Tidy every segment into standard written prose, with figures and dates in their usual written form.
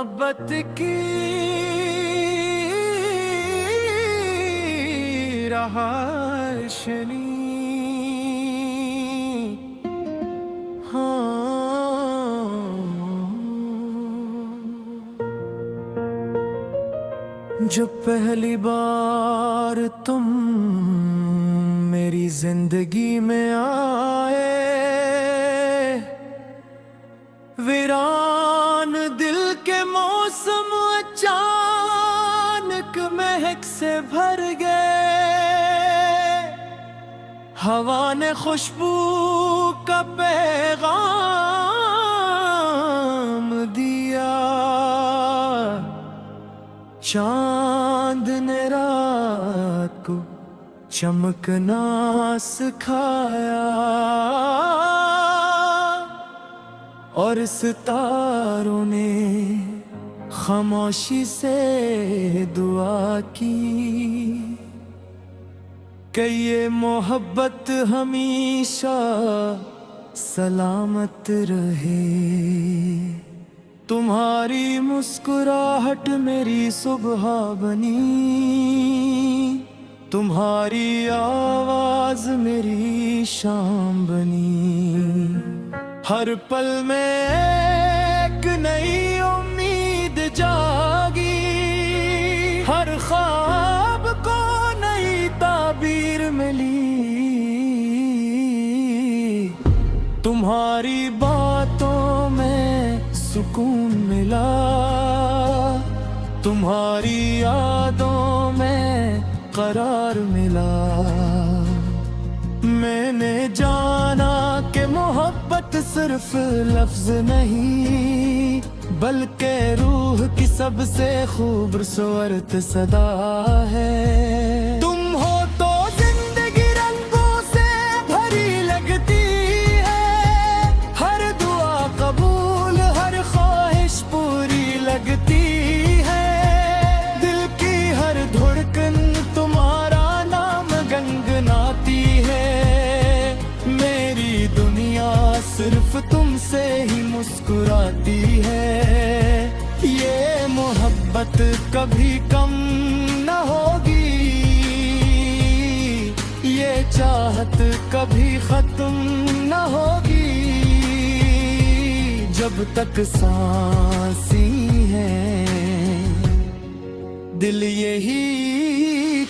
मोहब्बत की रहाशनी। जो पहली बार तुम मेरी जिंदगी में आए, वीरान दिल के मौसम अचानक महक से भर गए। हवा ने खुशबू का पैगाम दिया, चांद ने रात को चमकना सिखाया, और सितारों ने खामोशी से दुआ की कि ये मोहब्बत हमेशा सलामत रहे। तुम्हारी मुस्कुराहट मेरी सुबह बनी, तुम्हारी आवाज मेरी शाम बनी। हर पल में एक नई उम्मीद जागी, हर ख्वाब को नई ताबीर मिली। तुम्हारी बातों में सुकून मिला, तुम्हारी यादों में करार मिला। मैंने जाना कि मोहब्बत सिर्फ लफ्ज नहीं, बल्कि रूह की सबसे खूबसूरत सदा है। तुम हो तो जिंदगी रंगों से भरी लगती है, हर दुआ कबूल, हर ख्वाहिश पूरी लगती है। दिल की हर धड़कन तुम्हारा नाम गनगनाती है। मेरी दुनिया सिर्फ तुमसे ही मुस्कुराती है। ये मोहब्बत कभी कम न होगी, ये चाहत कभी खत्म न होगी। जब तक सांसी है दिल यही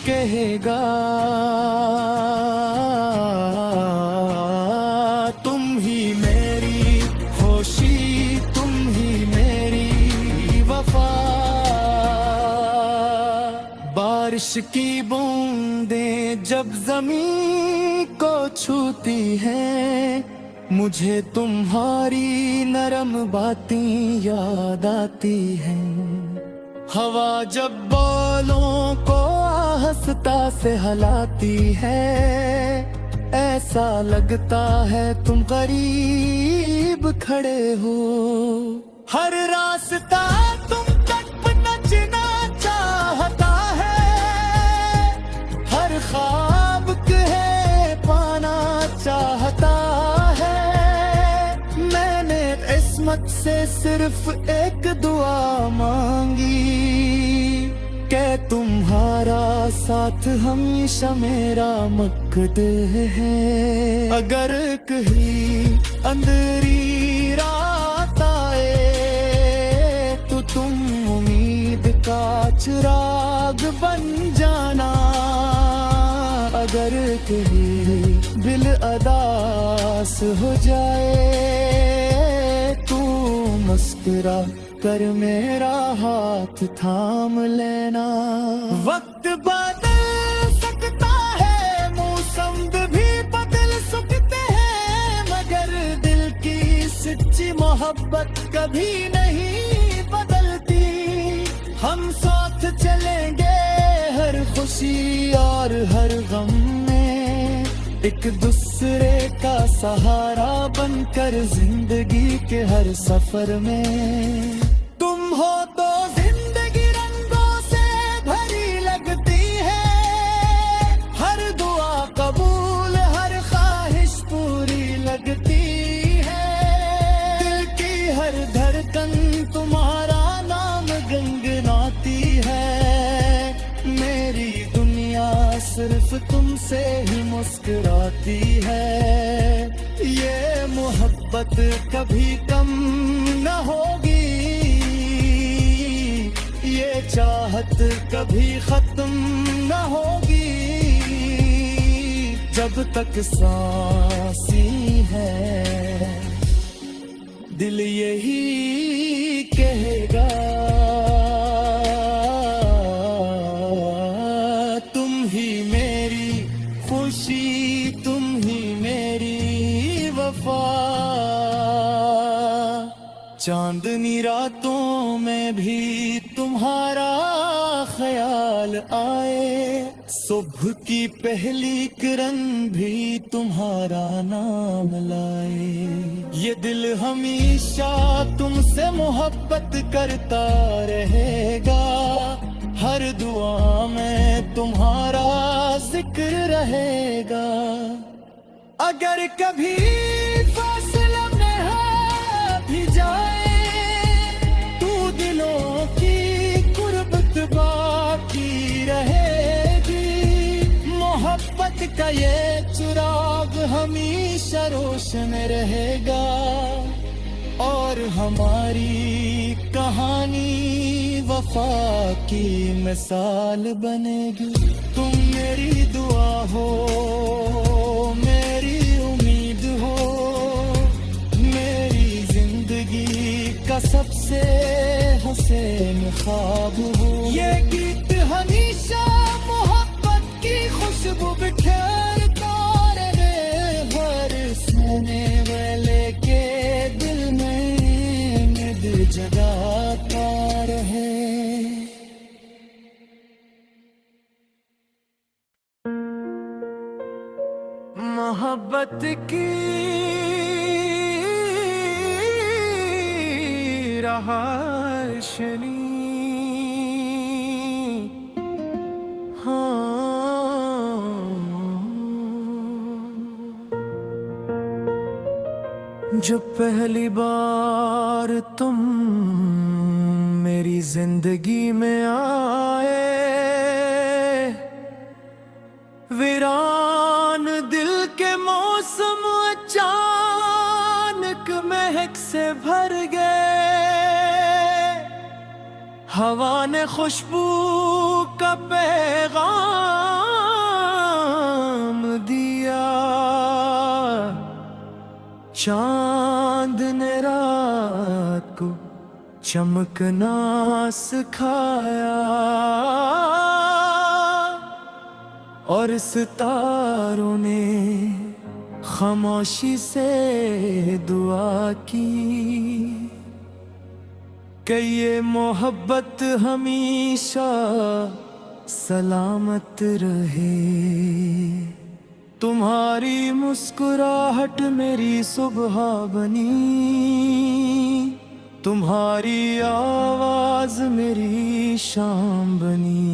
कहेगा, तुम ही मेरी खुशी, तुम ही मेरी वफा। बारिश की बूंदें जब जमीन को छूती हैं, मुझे तुम्हारी नरम बातें याद आती हैं। हवा जब बालों को आहिस्ता से हिलाती है, ऐसा लगता है तुम करीब खड़े हो। हर रास्ता तुम तक नचना चाहता है, हर ख्वाब कहे पाना चाहता है। मैंने किस्मत से सिर्फ एक दुआ मांगी कि तुम्हारा साथ हमेशा मेरा मकसद है। अगर कहीं अंधेरी रात आए तो तुम उम्मीद का चिराग बन जाना। अगर कहीं दिल अदास हो जाए तू मुस्कुरा कर मेरा हाथ थाम लेना। वक्त बदल सकता है, मौसम भी बदल सकते हैं, मगर दिल की सच्ची मोहब्बत कभी नहीं बदलती। हम साथ चलेंगे हर खुशी और हर गम में, एक दूसरे का सहारा बनकर जिंदगी के हर सफर में। तुम हो तो जिंदगी रंगों से भरी लगती है, हर दुआ कबूल, हर ख्वाहिश पूरी लगती है। दिल की हर धड़कन तुम्हारा नाम सिर्फ तुमसे ही मुस्कुराती है। ये मोहब्बत कभी कम न होगी, ये चाहत कभी खत्म न होगी। जब तक सांसी है दिल यही कहेगा, तुम ही मेरी खुशी, तुम ही मेरी वफा। चांदनी रातों में भी तुम्हारा ख्याल आए, सुबह की पहली किरण भी तुम्हारा नाम लाए। ये दिल हमेशा तुमसे मोहब्बत करता रहेगा, हर दुआ में तुम्हारा जिक्र रहेगा। अगर कभी फासला में है भी जाए, तू दिलों की कुर्बत बाकी रहेगी। मोहब्बत का ये चिराग हमेशा रोशन रहेगा, और हमारी कहानी वफा की मिसाल बनेगी। तुम मेरी दुआ हो, मेरी उम्मीद हो, मेरी जिंदगी का सबसे हसीन ख्वाब हो। ये गीत हमेशा मोहब्बत की खुशबू बिखेरता रहे, हर सुनने वाले के दिल में उम्मीद जगाता रहे। मोहब्बत की रहाशनी, जब पहली बार तुम मेरी जिंदगी में आए, वीरान दिल के मौसम अचानक महक से भर गए। हवा ने खुशबू का पैगाम दिया, चांद ने रात को चमकना सिखाया, और सितारों ने खामोशी से दुआ की कि ये मोहब्बत हमेशा सलामत रहे। तुम्हारी मुस्कुराहट मेरी सुबह बनी, तुम्हारी आवाज मेरी शाम बनी।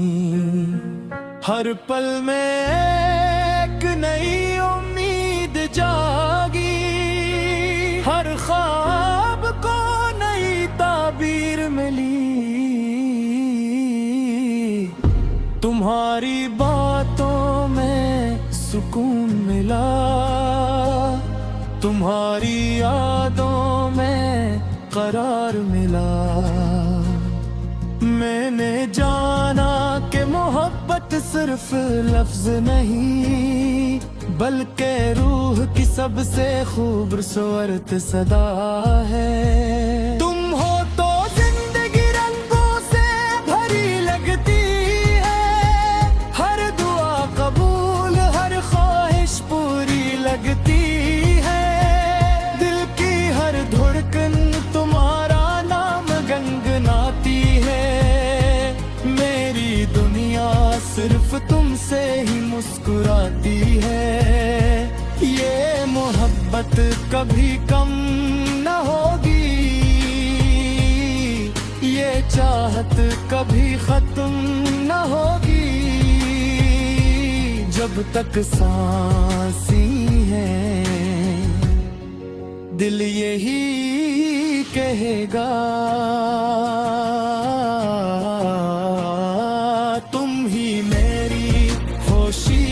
हर पल में एक नई उम्मीद जागी, हर ख्वाब को नई ताबीर मिली। तुम्हारी बातों में सुकून मिला, तुम्हारी यादों में करार मिला। मैंने जाना कि मोहब्बत सिर्फ लफ्ज नहीं, बल्कि रूह की सबसे खूबसूरत सदा है। तुम हो तो जिंदगी रंगों से भरी लगती है, हर दुआ कबूल, हर ख्वाहिश पूरी लगती है। दिल की हर धड़कन तुम्हारा नाम गनगनाती है। मेरी दुनिया सिर्फ तुमसे ही मुस्कुराती है। ये मोहब्बत कभी कम न होगी, ये चाहत कभी खत्म न होगी। जब तक सांसी है दिल यही कहेगा, तुम ही मेरी खुशी,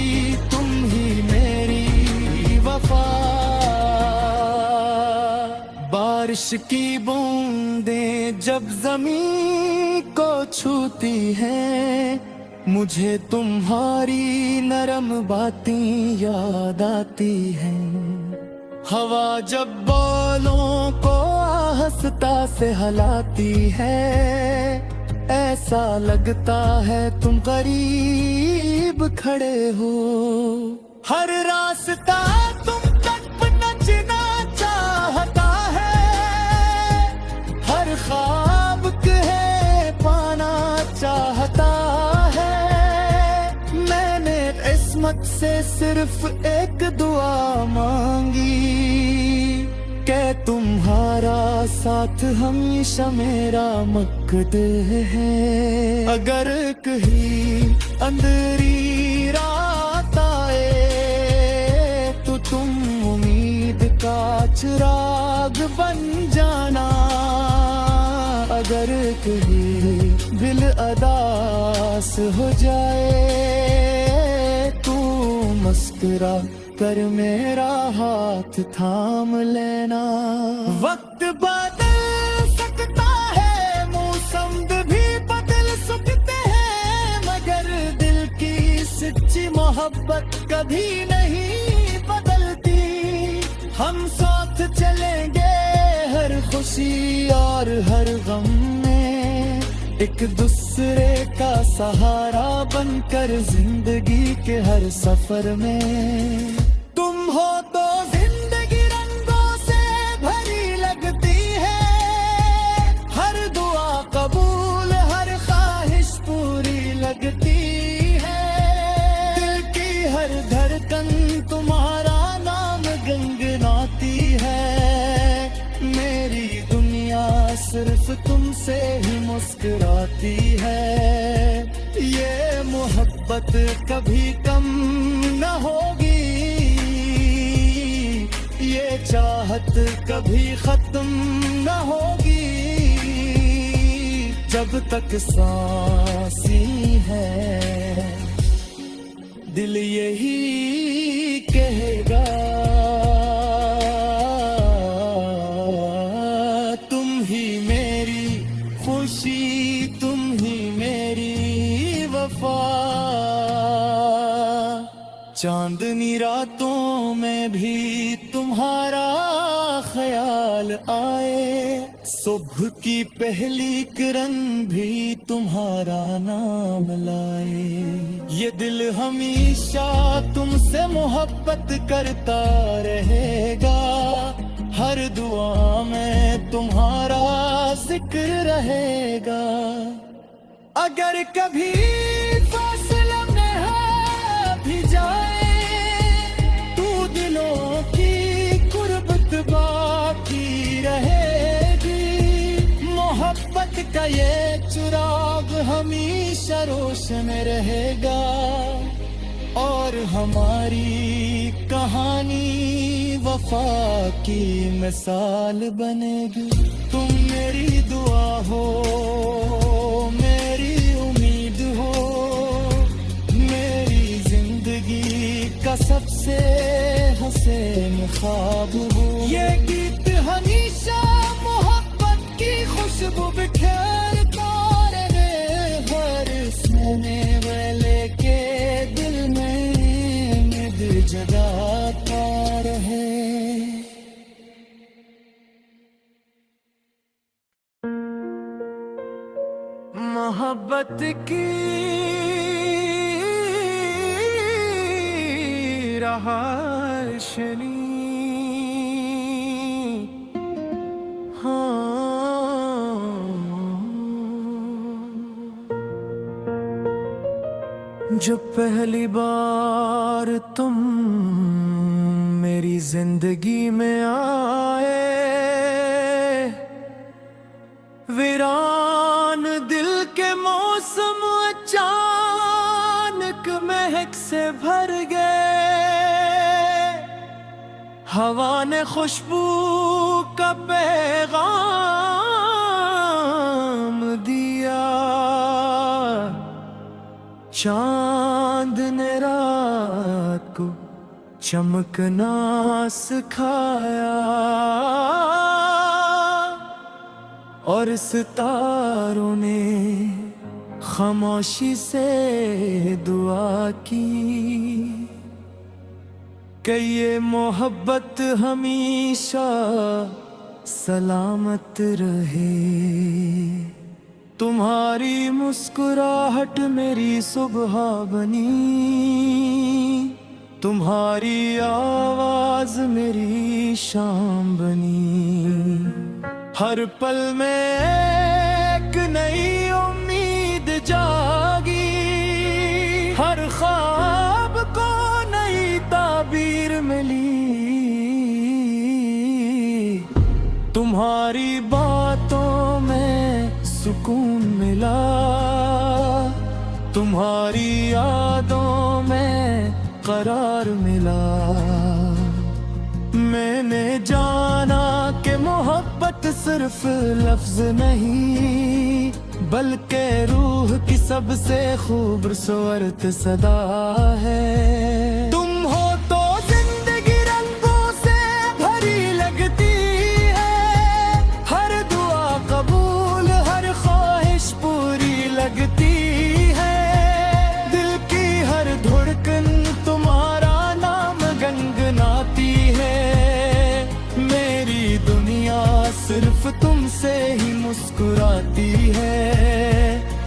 बारिश की बूंदें जब जमीन को छूती हैं, मुझे तुम्हारी नरम बातें याद आती हैं। हवा जब बालों को आहिस्ता से हिलाती है, ऐसा लगता है तुम करीब खड़े हो। हर रास्ता तुम तक पहुंचना चाहता है, हर ख्वाब कहे पाना चाहता है। मैंने किस्मत से सिर्फ एक दुआ मांगी कि तुम्हारा साथ हमेशा मेरा मकसद है। अगर कहीं अंधेरी रात आए तो तुम उम्मीद का चिराग बन जाना। अगर कहीं दिल अदास हो जाए तू मुस्कुरा कर मेरा हाथ थाम लेना। वक्त बदल सकता है, मौसम भी बदल सकते हैं, मगर दिल की सच्ची मोहब्बत कभी नहीं बदलती। हम साथ चलेंगे हर खुशी और हर गम में, एक दूसरे का सहारा बनकर जिंदगी के हर सफर में। तुम हो तो जिंदगी रंगों से भरी लगती है, हर दुआ कबूल हर ख्वाहिश पूरी लगती है। दिल की हर धड़कन तुम्हारा नाम गुनगुनाती है। मेरी दुनिया सिर्फ तुमसे ही मुस्कुराती है। ये मोहब्बत कभी कम न होगी, ये चाहत कभी खत्म न होगी। जब तक सांसी है दिल यही कहेगा, तुम ही मेरी खुशी, तुम ही मेरी वफा। चांदनी रातों में भी तुम्हारा ख्याल आए, सुबह की पहली किरण भी तुम्हारा नाम लाए। ये दिल हमेशा तुमसे मोहब्बत करता रहेगा, हर दुआ में तुम्हारा जिक्र रहेगा। अगर कभी फासला में भी जाए तू दिलों की कुर्बत बाकी रहेगी। मोहब्बत का ये चिराग हमेशा रोशन रहेगा, और हमारी कहानी वफा की मिसाल बनेगी। तुम मेरी दुआ हो, मेरी उम्मीद हो, मेरी जिंदगी का सबसे हसीन ख्वाब हो। ये गीत हमेशा मोहब्बत की खुशबू बिखेरता रहे, हर सुनने वाले के दिल में उम्मीद जगाता रहे। मोहब्बत की रहाशनी, जब पहली बार तुम मेरी जिंदगी में आए, वीरान दिल के मौसम अचानक महक से भर गए। हवा ने खुशबू का पैगाम दिया, चांद ने रात को चमकना सिखाया। और सितारों ने खामोशी से दुआ की कि ये मोहब्बत हमेशा सलामत रहे। तुम्हारी मुस्कुराहट मेरी सुबह बनी, तुम्हारी आवाज मेरी शाम बनी। हर पल में एक नई उम्मीद जागी, हर ख्वाब को नई ताबीर मिली। तुम्हारी बातों में सुकून मिला, तुम्हारी यादों में करार मिला। मैंने जाना कि मोहब्बत सिर्फ लफ्ज नहीं, बल्कि रूह की सबसे खूबसूरत सदा है। तुम हो तो जिंदगी रंगों से भरी लगती है, हर दुआ कबूल हर ख्वाहिश पूरी लगती है। दिल की हर धड़कन तुम्हारा नाम गुनगुनाती है। मेरी दुनिया सिर्फ तुमसे ही मुस्कुराती है।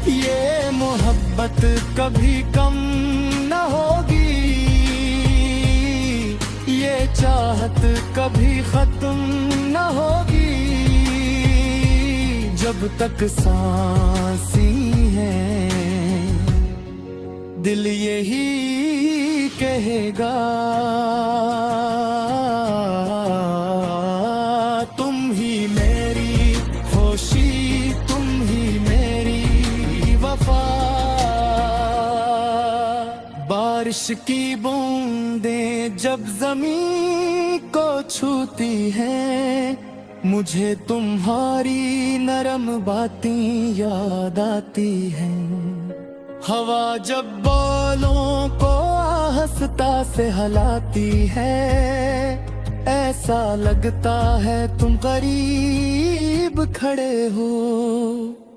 ये मोहब्बत कभी कम न होगी, ये चाहत कभी खत्म न होगी। जब तक सांसी है दिल यही कहेगा, तुम ही मेरी खुशी, तुम ही मेरी वफा। बारिश की बूंदें जब जमीन को छूती हैं, मुझे तुम्हारी नरम बातें याद आती हैं। हवा जब बालों को आहिस्ता से हिलाती है, ऐसा लगता है तुम करीब खड़े हो।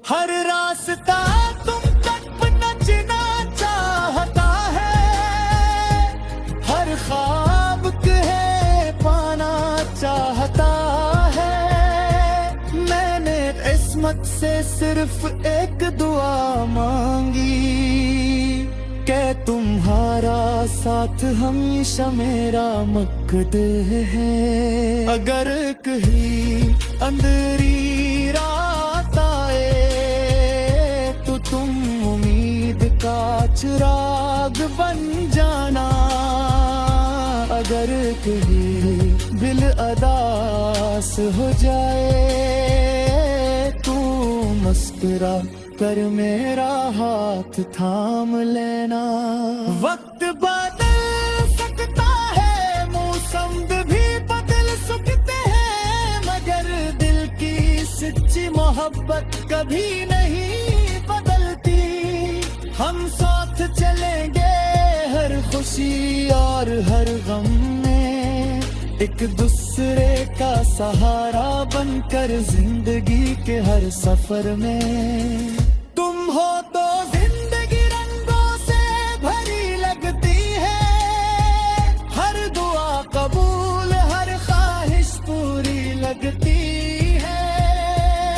हर रास्ता तुम तक पहुंचना चाहता है, हर ख्वाब कहे पाना चाहता है। मैंने किस्मत से सिर्फ एक दुआ मांगी कि तुम्हारा साथ हमेशा मेरा मकसद है। अगर कहीं अंधेरी रात आए तो तुम उम्मीद का चिराग बन जाना। अगर कहीं दिल अदास हो जाए तू मुस्कुरा कर मेरा हाथ थाम लेना। वक्त बदल सकता है, मौसम भी बदल सकते हैं, मगर दिल की सच्ची मोहब्बत कभी नहीं बदलती। हम साथ चलेंगे हर खुशी और हर गम में, एक दूसरे का सहारा बनकर जिंदगी के हर सफर में। तुम हो तो जिंदगी रंगों से भरी लगती है, हर दुआ कबूल हर ख्वाहिश पूरी लगती है।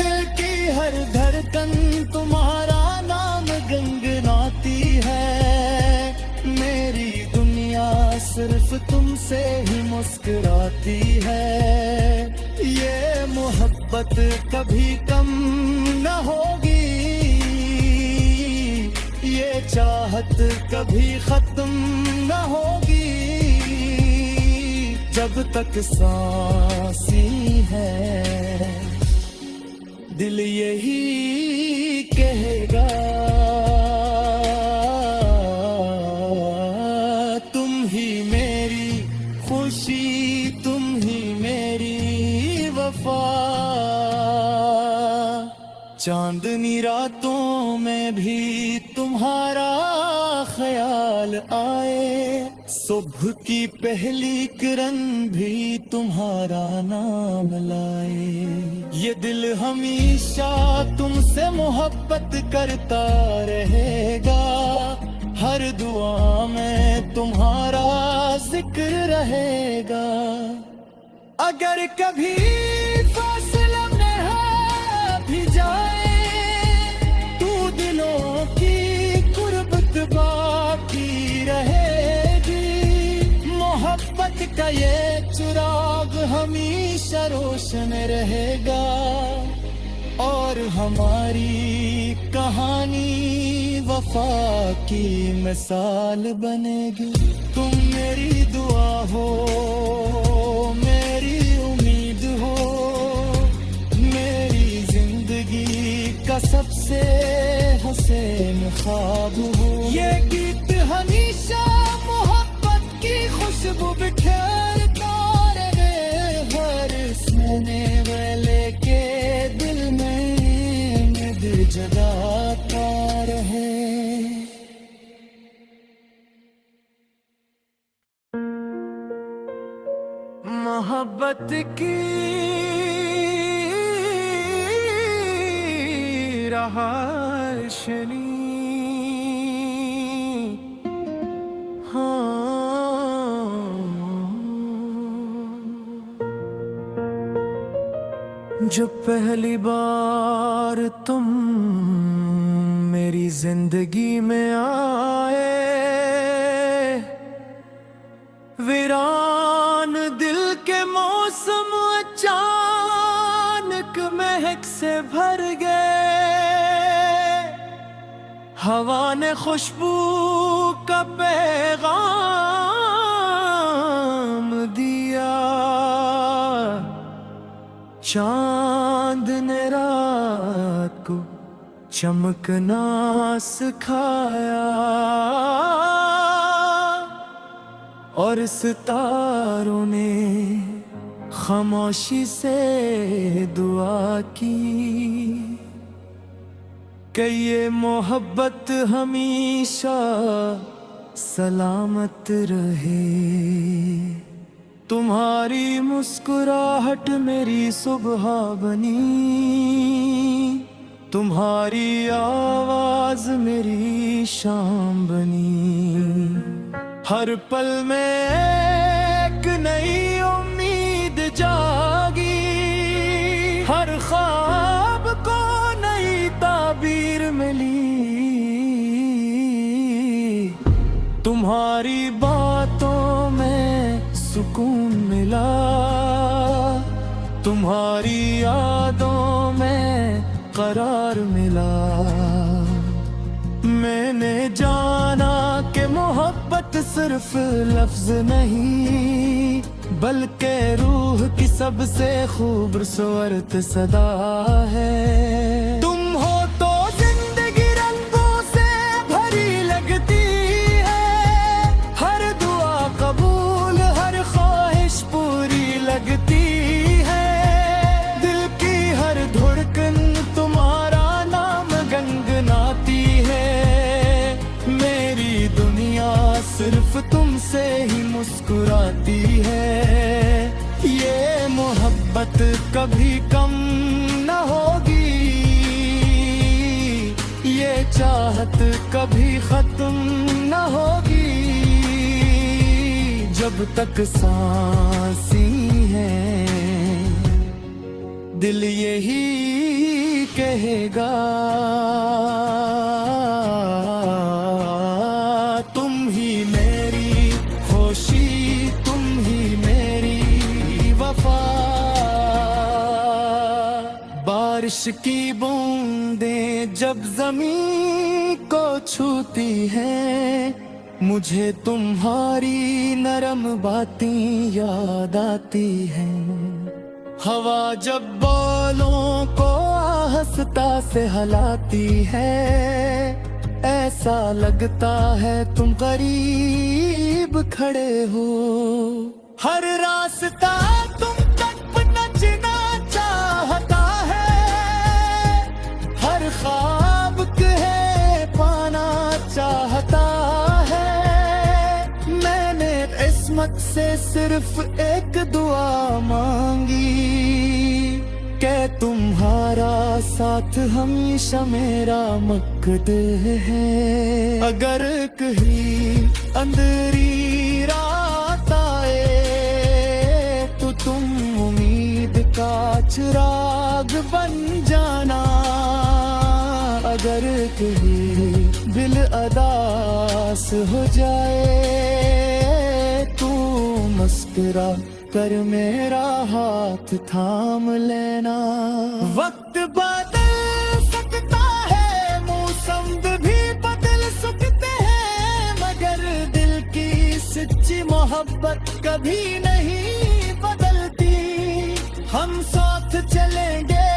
दिल की हर धड़कन तुम्हारा नाम गुनगुनाती है। मेरी दुनिया सिर्फ तुमसे ही मुस्कुराती है। ये मोहब्बत कभी कम न होगी, ये चाहत कभी खत्म न होगी। जब तक सांसी है दिल यही कहेगा, तुम ही मेरी खुशी, तुम ही मेरी वफा। चांदनी रातों में भी तुम्हारा ख्याल आए, सुबह की पहली किरण भी तुम्हारा नाम लाए। ये दिल हमेशा तुमसे मोहब्बत करता रहेगा। हर दुआ में तुम्हारा जिक्र रहेगा। अगर कभी फासला में है भी जाए तू दिलों की कुर्बत बाकी रहेगी। मोहब्बत का ये चिराग हमेशा रोशन रहेगा। और हमारी कहानी वफा की मिसाल बनेगी। तुम मेरी दुआ हो, मेरी उम्मीद हो, मेरी जिंदगी का सबसे हसीन ख्वाब हो। ये गीत हमेशा मोहब्बत की खुशबू बिखेरता रहे। हर सुनने वाले के दिल में उम्मीद जगाता रहे। मोहब्बत की रहाशनी, जब पहली बार तुम मेरी जिंदगी में आए, वीरान दिल के मौसम अचानक महक से भर गए। हवा ने खुशबू का पैगाम दिया, चांद ने रात को चमकना सिखाया, और सितारों ने खामोशी से दुआ की कि ये मोहब्बत हमेशा सलामत रहे। तुम्हारी मुस्कुराहट मेरी सुबह बनी, तुम्हारी आवाज मेरी शाम बनी। हर पल में एक नई उम्मीद जागी, हर ख्वाब को नई ताबीर मिली। तुम्हारी बातों में सुकून मिला, तुम्हारी यादों में करार मिला। मैंने जाना कि मोहब्बत सिर्फ लफ्ज नहीं, बल्कि रूह की सबसे खूबसूरत सदा है। तुम हो तो जिंदगी रंगों से भरी लगती है, हर दुआ कबूल, हर ख्वाहिश पूरी लगती है। दिल की हर धड़कन तुम्हारा नाम गनगनाती है। मेरी दुनिया सिर्फ तुमसे ही मुस्कुराती है। ये मोहब्बत कभी कम न होगी, ये चाहत कभी खत्म न होगी। जब तक सांसी है दिल यही कहेगा, तुम ही मेरी खुशी, तुम ही मेरी वफा। बारिश की बूंदें जब जमीन को छूती हैं, मुझे तुम्हारी नरम बातें याद आती हैं। हवा जब बालों को आहिस्ता से हलाती है, ऐसा लगता है तुम करीब खड़े हो। हर रास्ता तुम तक नचना चाहता है, हर ख्वाब कहे पाना चाहता है। मैंने किस्मत से सिर्फ एक दुआ मांगी कि तुम्हारा साथ हमेशा मेरा मकसद है। अगर कहीं अंधेरी रात आए तो तुम उम्मीद का चिराग बन जाना। अगर कहीं दिल अदास हो जाए तू मुस्कुरा कर मेरा हाथ थाम लेना। वक्त बदल सकता है, मौसम भी बदल सकते हैं, मगर दिल की सच्ची मोहब्बत कभी नहीं बदलती। हम साथ चलेंगे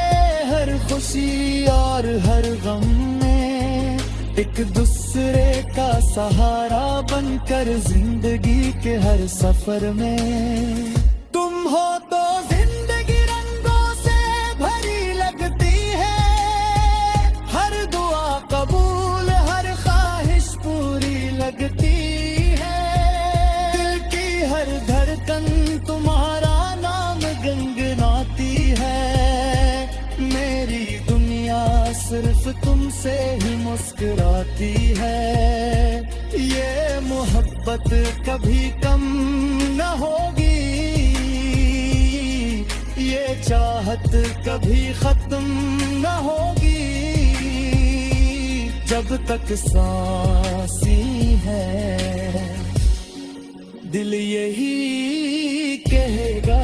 हर खुशी और हर गम में, एक दूसरे का सहारा बनकर जिंदगी के हर सफर में। तुम हो तो जिंदगी रंगों से भरी लगती है, हर दुआ कबूल हर ख्वाहिश पूरी लगती है। दिल की हर धड़कन तुम्हारा नाम गुनगुनाती है, मेरी दुनिया सिर्फ तुमसे ही मुस्कुराती है। ये मोहब्बत कभी कम न होगी, ये चाहत कभी खत्म न होगी, जब तक सांसी है दिल यही कहेगा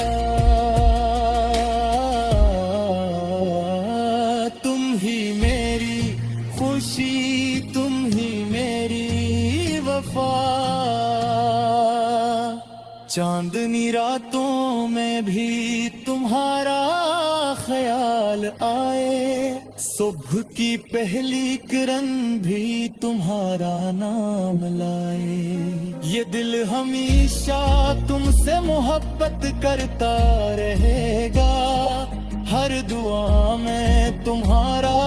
तुम ही मेरी खुशी, तुम ही मेरी वफा। चांदनी रातों में भी तुम्हारा ख्याल आए, सुबह की पहली किरण भी तुम्हारा नाम लाए। ये दिल हमेशा तुमसे मोहब्बत करता रहेगा, हर दुआ में तुम्हारा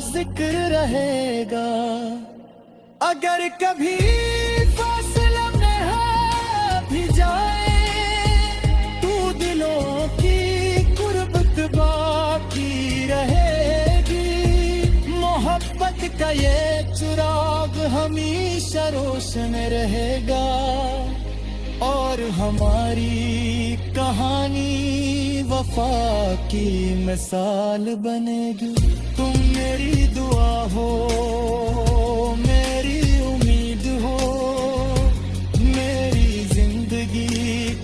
जिक्र रहेगा। अगर कभी फासला में है भी जाए तू दिलों की कुर्बत बाकी रहेगी। मोहब्बत का ये चिराग हमेशा रोशन रहेगा, और हमारी कहानी वफा की मिसाल बनेगी। तुम मेरी दुआ हो, मेरी उम्मीद हो, मेरी जिंदगी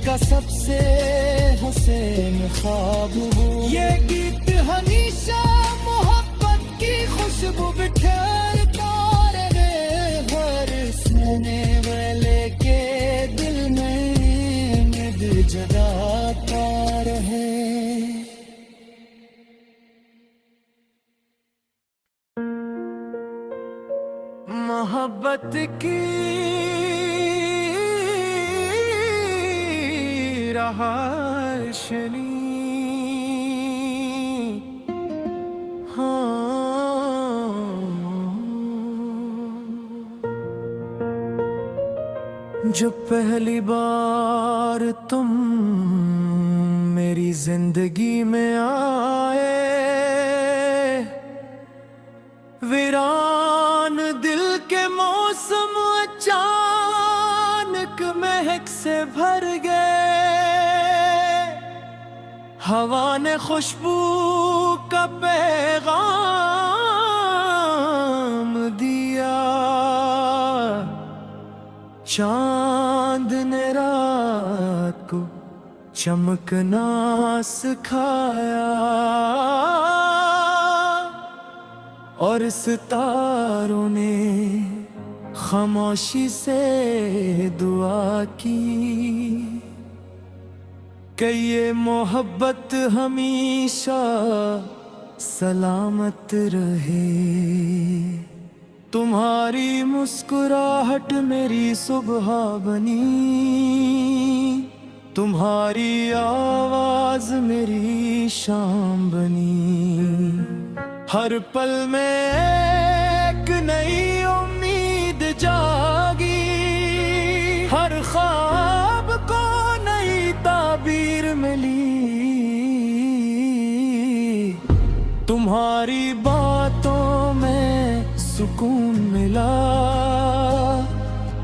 का सबसे हुसैन ख्वाब हो। ये गीत हमेशा मोहब्बत की खुशबू बिखेरता रहे, हर सुनने वाले के दिल में उम्मीद जगाता रहे। मोहब्बत की रहाशनी, जब पहली बार तुम मेरी जिंदगी में आए, वीरान दिल के मौसम अचानक महक से भर गए। हवा ने खुशबू का पैगाम दिया, चांद ने रात को चमकना सिखाया, और सितारों ने खामोशी से दुआ की कि ये मोहब्बत हमेशा सलामत रहे। तुम्हारी मुस्कुराहट मेरी सुबह बनी, तुम्हारी आवाज मेरी शाम बनी। हर पल में एक नई उम्मीद जागी, हर ख्वाब को तुम्हारी बातों में सुकून मिला,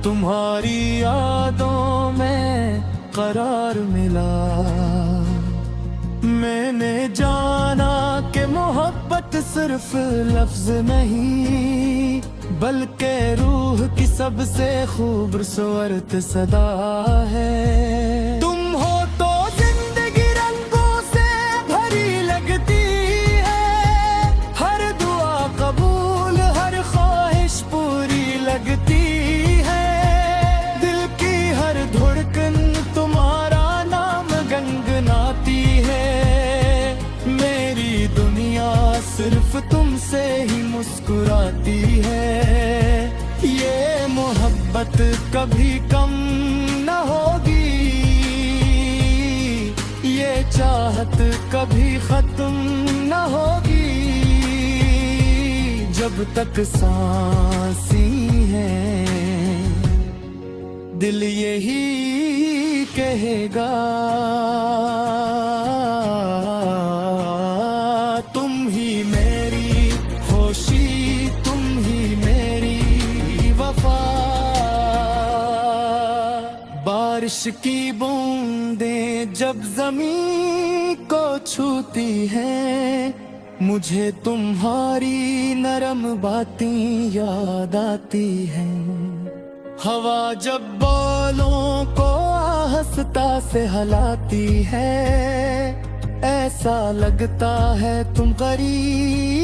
तुम्हारी यादों में करार मिला। मैंने जाना कि मोहब्बत सिर्फ लफ्ज नहीं, बल्कि रूह की सबसे खूबसूरत सदा है। तुम हो तो जिंदगी रंगों से भरी लगती है, हर दुआ कबूल, हर ख्वाहिश पूरी लगती है। दिल की हर धड़कन तुम्हारा नाम गुनगुनाती है। मेरी दुनिया सिर्फ तुमसे ही मुस्कुराती है। ये मोहब्बत कभी कम न होगी, ये चाहत कभी खत्म न होगी। जब तक सांसी है दिल यही कहेगा, तुम ही मेरी खुशी, तुम ही मेरी वफा। बारिश की बूंदें जब जमीन को छूती हैं, मुझे तुम्हारी नरम बातें याद आती हैं। हवा जब बालों को आहिस्ता से हिलाती है, ऐसा लगता है तुम करीब